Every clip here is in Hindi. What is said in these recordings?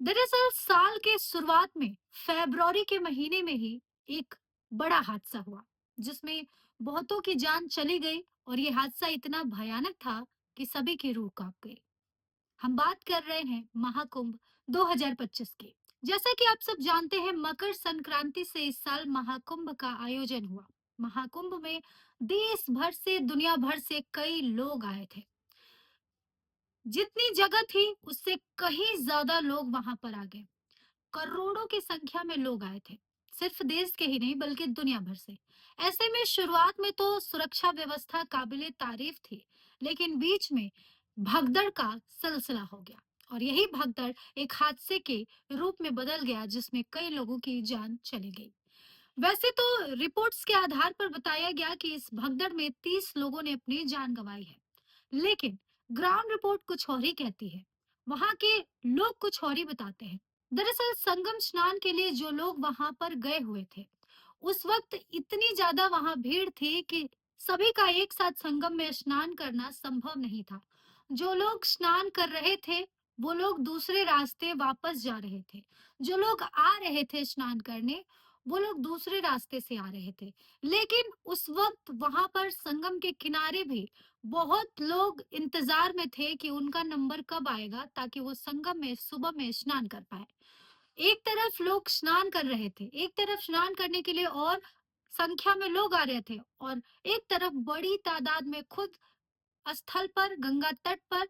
दरअसल साल के शुरुआत में फरवरी के महीने में ही एक बड़ा हादसा हुआ जिसमें बहुतों की जान चली गई। और ये हादसा इतना भयानक था कि सभी की रूह कांप गई। हम बात कर रहे हैं महाकुंभ 2025 की। जैसा कि आप सब जानते हैं, मकर संक्रांति से इस साल महाकुंभ का आयोजन हुआ। महाकुंभ में देश भर से, दुनिया भर से कई लोग आए थे। जितनी जगह थी उससे कहीं ज्यादा लोग वहां पर आ गए। करोड़ों की संख्या में लोग आए थे, सिर्फ देश के ही नहीं बल्कि दुनिया भर से। ऐसे में शुरुआत में तो सुरक्षा व्यवस्था काबिले तारीफ थी, लेकिन बीच में भगदड़ का सिलसिला हो गया। और यही भगदड़ एक हादसे के रूप में बदल गया जिसमें कई लोगों की जान चली गई। वैसे तो रिपोर्ट्स के आधार पर बताया गया कि इस भगदड़ में 30 लोगों ने अपनी जान गंवाई है, लेकिन ग्राउंड रिपोर्ट कुछ और ही कहती है। वहां के लोग कुछ और ही बताते हैं। दरअसल संगम स्नान के लिए जो लोग वहां पर गए हुए थे, उस वक्त इतनी ज्यादा वहां भीड़ थी कि सभी का एक साथ संगम में स्नान करना संभव नहीं था। जो लोग स्नान कर रहे थे, वो लोग दूसरे रास्ते वापस जा रहे थे। जो लोग आ रहे थे स्नान करने, वो लोग दूसरे रास्ते से आ रहे थे। लेकिन उस वक्त वहां पर संगम के किनारे भी बहुत लोग इंतजार में थे कि उनका नंबर कब आएगा ताकि वो संगम में सुबह में स्नान कर पाए। एक तरफ लोग स्नान कर रहे थे, एक तरफ स्नान करने के लिए और संख्या में लोग आ रहे थे, और एक तरफ बड़ी तादाद में खुद स्थल पर, गंगा तट पर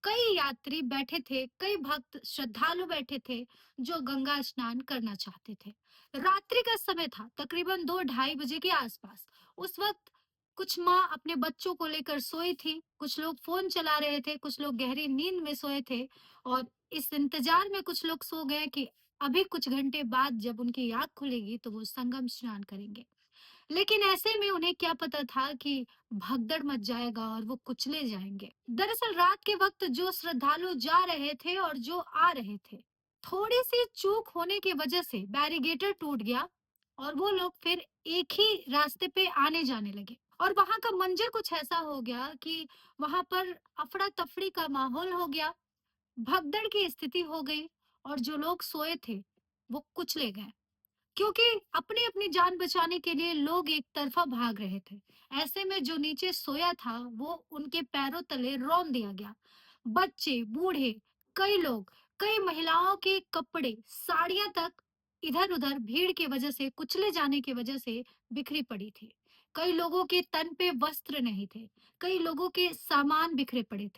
कई यात्री बैठे थे, कई भक्त श्रद्धालु बैठे थे जो गंगा स्नान करना चाहते थे। रात्रि का समय था, तकरीबन 2-2:30 बजे के आसपास। उस वक्त कुछ माँ अपने बच्चों को लेकर सोई थी, कुछ लोग फोन चला रहे थे, कुछ लोग गहरी नींद में सोए थे। और इस इंतजार में कुछ लोग सो गए कि अभी कुछ घंटे बाद जब उनकी आंख खुलेगी तो वो संगम स्नान करेंगे। लेकिन ऐसे में उन्हें क्या पता था कि भगदड़ मच जाएगा और वो कुचले जाएंगे। दरअसल रात के वक्त जो श्रद्धालु जा रहे थे और जो आ रहे थे, थोड़ी सी चूक होने की वजह से बैरिगेटर टूट गया और वो लोग फिर एक ही रास्ते पे आने जाने लगे। और वहां का मंजर कुछ ऐसा हो गया कि वहां पर अफड़ा तफड़ी का माहौल हो गया, भगदड़ की स्थिति हो गई। और जो लोग सोए थे वो कुचले गए, क्योंकि अपनी अपनी जान बचाने के लिए लोग एक तरफा भाग रहे थे। ऐसे में जो नीचे सोया था वो उनके पैरों तले रौंद दिया गया। बच्चे, बूढ़े, कई लोग, कई महिलाओं के कपड़े, साड़ियां तक इधर उधर भीड़ की वजह से, कुचले जाने की वजह से बिखरी पड़ी थी। कई लोगों के तन पे वस्त्र नहीं थे, कई लोगों के सामान बिखरे पड़े थे।